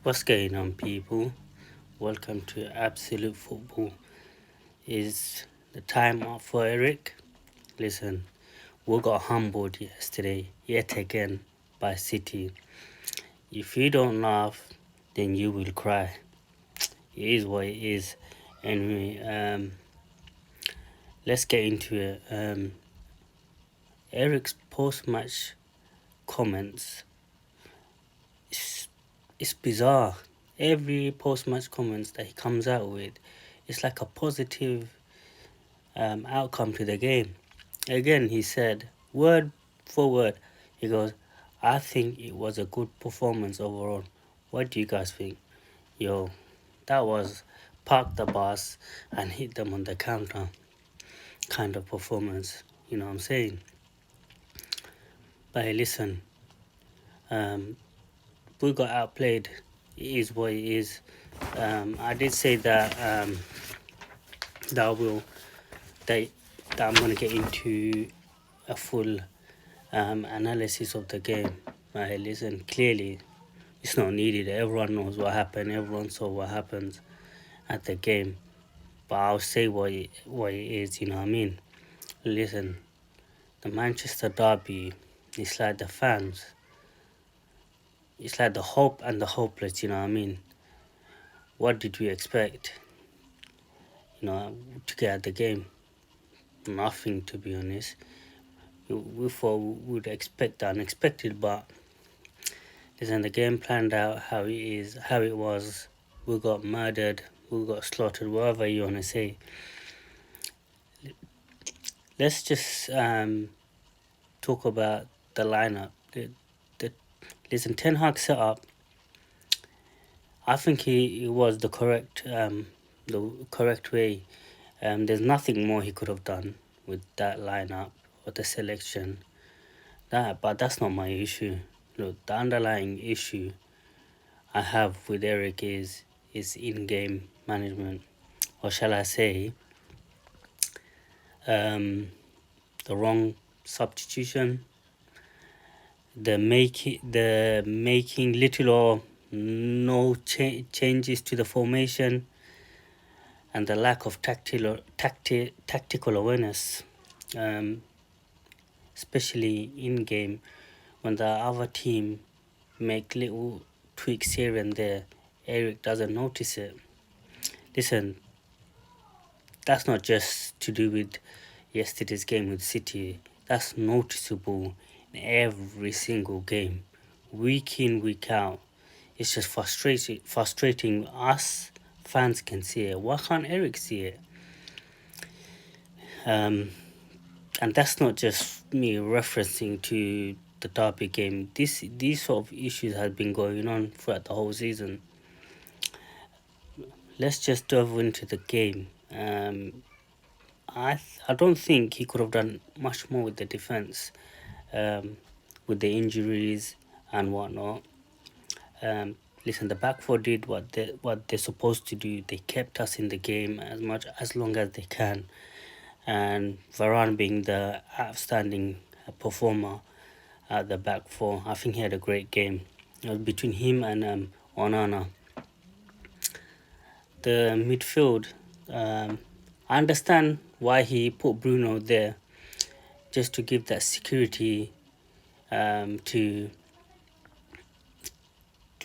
What's going on, people? Welcome to Absolute Football. Is the time up for Erik? Listen, we got humbled yesterday, yet again, by City. If you don't laugh, then you will cry. It is what it is. Anyway, let's get into it. Erik's post-match comments. It's, it's bizarre. Every post-match comments that he comes out with, it's like a positive outcome to the game. Again, he said, word for word, he goes, I think it was a good performance overall. What do you guys think? Yo, that was park the bus and hit them on the counter kind of performance. You know what I'm saying? But hey, listen, um, we got outplayed. It is what it is. I did say that that I will that, that I'm gonna get into a full analysis of the game. Right, listen, clearly it's not needed. Everyone knows what happened. Everyone saw what happens at the game. But I'll say what it is. You know what I mean? Listen, the Manchester derby. It's like the fans. It's like the hope and the hopeless. You know what I mean? What did we expect? You know, to get at the game? Nothing, to be honest. We thought we would expect the unexpected, but listen, the game planned out how it is, how it was. We got murdered, we got slaughtered, whatever you want to say. Let's just talk about the lineup. Listen, Ten Hag set up. I think it was the correct way. There's nothing more he could have done with that lineup or the selection. But that's not my issue. Look, the underlying issue I have with Erik is in-game management, or shall I say, the wrong substitution, the making little or no changes to the formation, and the lack of tactical awareness, especially in game when the other team make little tweaks here and there. Erik doesn't notice it. Listen, that's not just to do with yesterday's game with City. That's noticeable in every single game, week in, week out. It's just frustrating. Us fans can see it. Why can't Erik see it? And that's not just me referencing to the derby game. These sort of issues have been going on throughout the whole season. Let's just delve into the game. I don't think he could have done much more with the defense, with the injuries and whatnot. Listen, the back four did what they're supposed to do. They kept us in the game as long as they can, and Varane being the outstanding performer at the back four, I think he had a great game. It was between him and Onana. The midfield, I understand why he put Bruno there, just to give that security to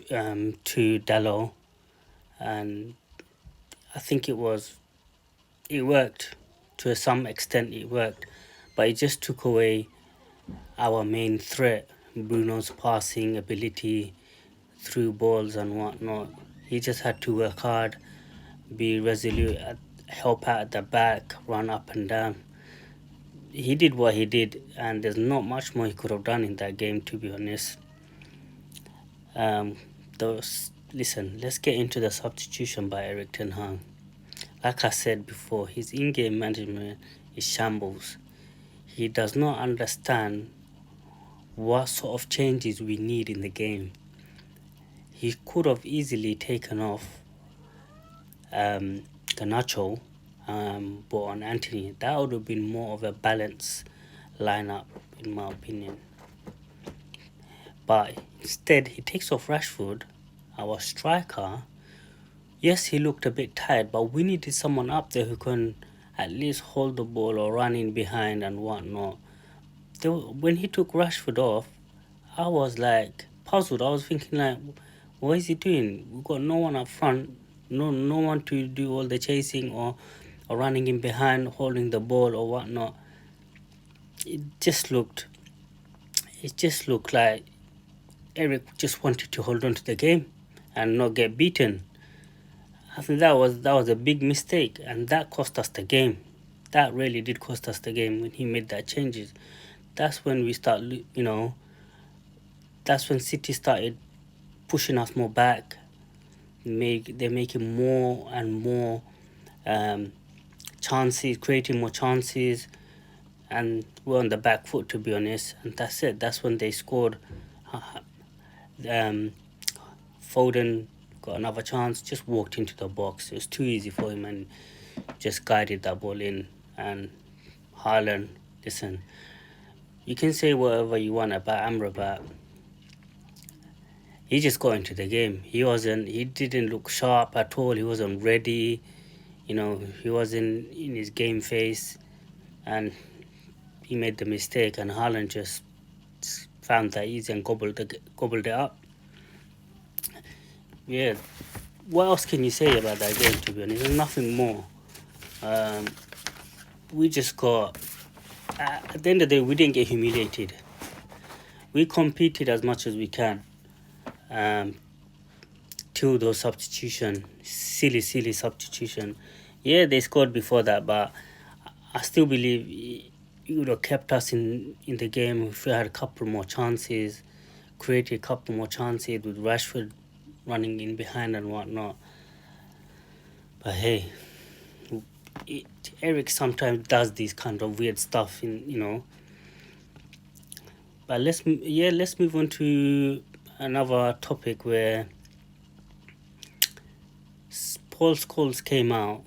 Dalot, and I think it worked to some extent. It worked, but it just took away our main threat, Bruno's passing ability, through balls and whatnot. He just had to work hard, be resolute, help out at the back, run up and down. He did what he did, and there's not much more he could have done in that game, to be honest. Listen, let's get into the substitution by Erik ten Hag. Like I said before, his in-game management is shambles. He does not understand what sort of changes we need in the game. He could have easily taken off Garnacho, but on Anthony. That would have been more of a balanced lineup, in my opinion. But instead, he takes off Rashford our striker, yes, he looked a bit tired, but we needed someone up there who can at least hold the ball or run in behind and whatnot. When he took Rashford off, I was like puzzled. I was thinking like, what is he doing? We've got no one up front, no one to do all the chasing or running in behind, holding the ball or whatnot. It just looked like Erik just wanted to hold on to the game and not get beaten. I think that was a big mistake, and that cost us the game. That really did cost us the game when he made that changes. That's when we start, that's when City started pushing us more back. They're making more and more chances, creating more chances, and we're on the back foot, to be honest. And that's it. That's when they scored. Foden got another chance, just walked into the box. It was too easy for him and just guided that ball in. And Haaland, listen, you can say whatever you want about Amrabat. He just got into the game. He didn't look sharp at all. He wasn't ready. He wasn't in his game face, and he made the mistake, and Haaland just found that easy and gobbled it up. Yeah, what else can you say about that game, to be honest? There's nothing more. We just got, at the end of the day, we didn't get humiliated. We competed as much as we can. Till those substitution, silly substitution. Yeah, they scored before that, but I still believe it would have kept us in the game if we had a couple more chances, created a couple more chances with Rashford running in behind and whatnot. But hey, Erik sometimes does these kind of weird stuff, But let's move on to another topic where Paul Scholes came out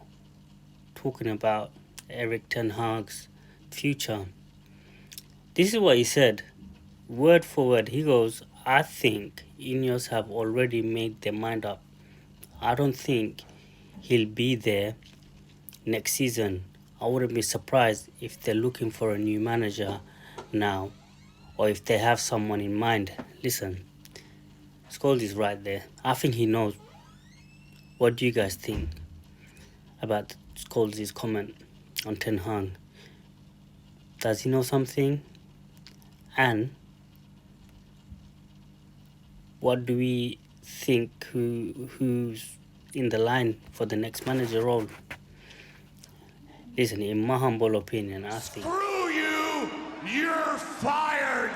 talking about Erik ten Hag's future. This is what he said, word for word. He goes, I think Ineos have already made their mind up. I don't think he'll be there next season. I wouldn't be surprised if they're looking for a new manager now, or if they have someone in mind. Listen, Scholes is right there. I think he knows. What do you guys think about Scholes' comment on Ten Hag? Does he know something? And what do we think who's in the line for the next manager role? Listen, in my humble opinion, I think... Screw you! You're fired!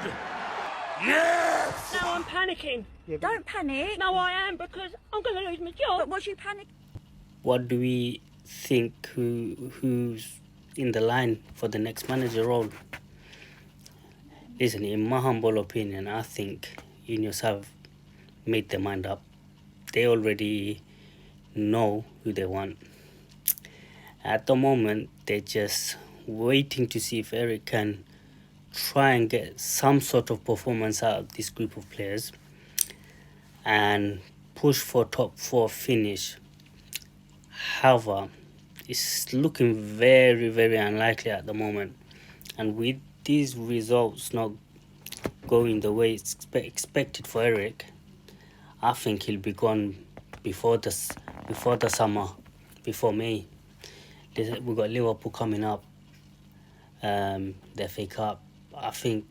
Yes! Now I'm panicking. Yeah, don't panic. No, I am, because I'm going to lose my job. But what's you panic? What do we think who's in the line for the next manager role? Listen, in my humble opinion, I think Ineos have made their mind up. They already know who they want. At the moment, they're just waiting to see if Erik can try and get some sort of performance out of this group of players and push for top 4 finish. However, it's looking very, very unlikely at the moment. And with these results not going the way it's expected for Erik, I think he'll be gone before the summer, before May. We've got Liverpool coming up, the FA Cup. I think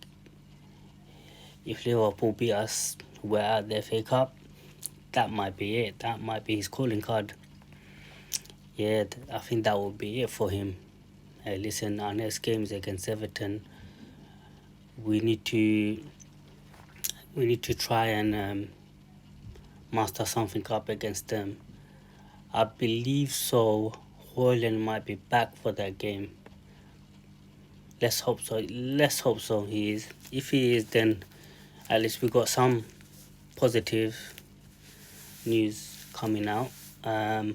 if Liverpool beat us, we're at the FA Cup. That might be it. That might be his calling card. Yeah, I think that will be it for him. Listen, our next game is against Everton. We need to try and master something up against them. I believe so. Hoyland might be back for that game. Let's hope so. He is. If he is, then at least we got some positive news coming out. And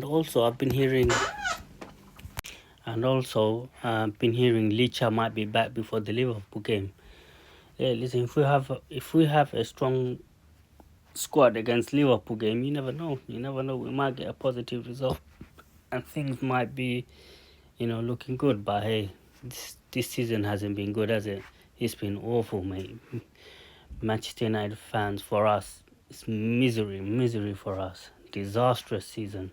also, I've been hearing Licha might be back before the Liverpool game. Yeah, listen. If we have a strong squad against Liverpool game, you never know. You never know. We might get a positive result, and things might be, looking good. But hey, this season hasn't been good, has it? It's been awful, mate. Manchester United fans, for us, it's misery for us. Disastrous season.